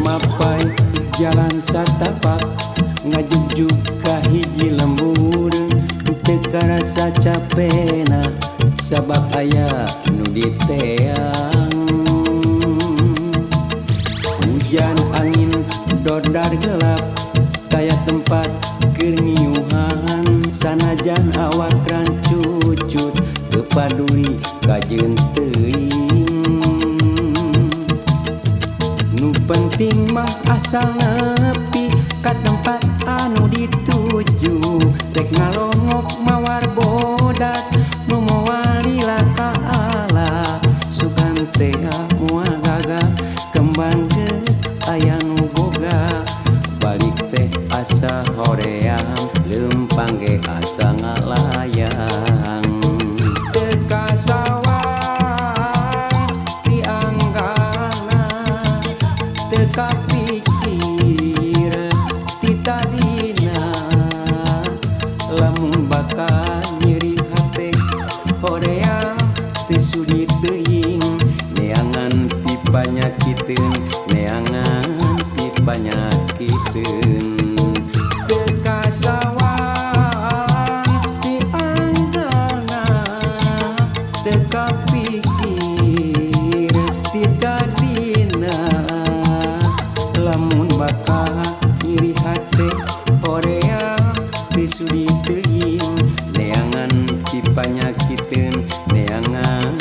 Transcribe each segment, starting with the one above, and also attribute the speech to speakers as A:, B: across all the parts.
A: Mapai jalan satapak ngajug ka hiji lembur teu karasa capena sabab aya nu diteang. Hujan angin dodar gelap kaya tempat keur ngiuhan sanajan awak rancucut teu paduli ka jeung teuing. Nu penting mah asal nepi ka tempat anu dituju rek ngalongok mawar bodas nu moal lila kaala sugan teh moal gagah kembang geus aya nu boga balik teh asa horeang leumpang ge asa ngalayang teu kasawah kapikir ti tadina lamun bakal nyeri hate horeang teu sudi teuing neangan ti panyakiteun neangan ti panyakiteun teu kasawang ti anggana teu kapikir ti tadina lamun bakal nyeri hate horeang teu sudi teuing neangan ti panyakiteun neangan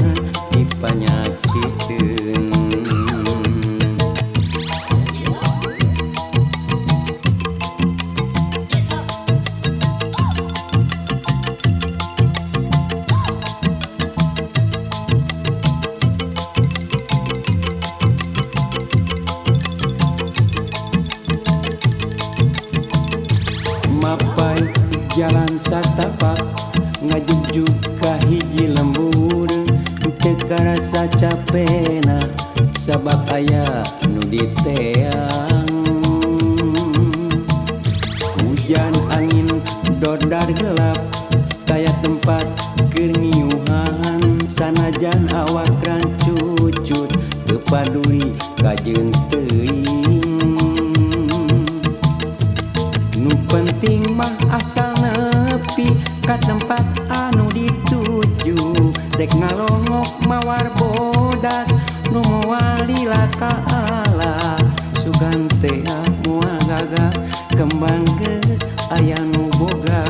A: ti panyakiteun. Mapai jalan satapak ngajug ka hiji lembur teu karasa capena sabab aya nu diteang. Hujan angin dodar gelap kaya tempat keur ngiuhan sanajan awak rancucut teu paduli ka jeung teuing. Nu penting mah asal nepi ka tempat anu dituju rek ngalongok mawar bodas nu moal lila kaala sugan teh moal gagah kembang geus aya nu boga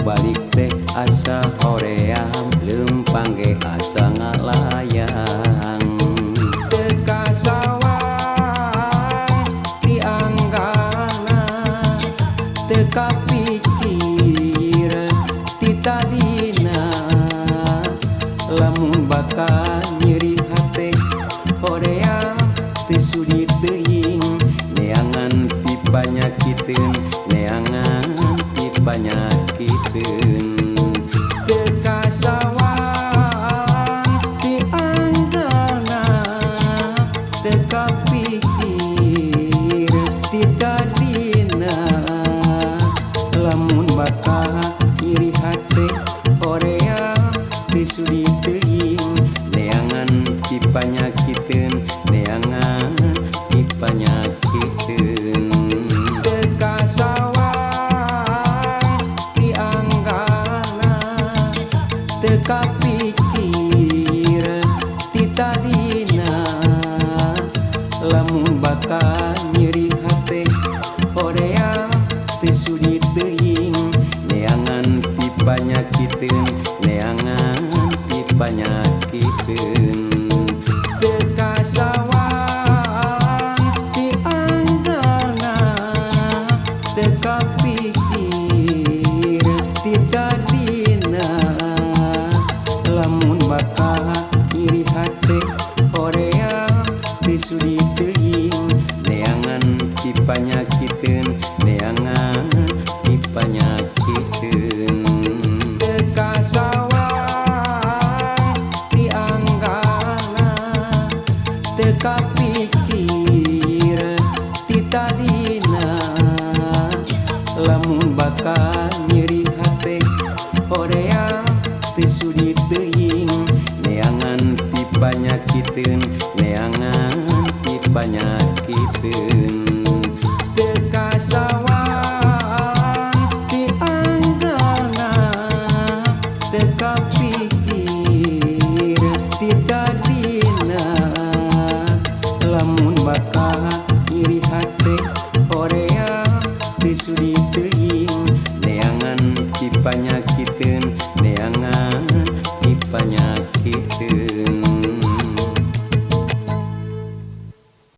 A: balik teh asa horeang leumpang ge asa ngalayang teu kasawang ti anggana teu kapikir ti tadina lamun bakal nyeri hate horeang teu sudi teuing neangan ti panyakiteun neangan ti panyakiteun teu kasawang ti anggana teu kapikir ti tadina lamun bakal nyeri hate horeang teu sudi teuing neangan ti panyakiteun neangan ti panyakiteun teu kasawang ti anggana teu kapikir ti tadina lamun bakal nyeri hate horeang teu sudi teuing neangan ti panyakiteun neangan ti panyakiteun teu kasawang ti anggana teu kapikir ti tadina lamun bakal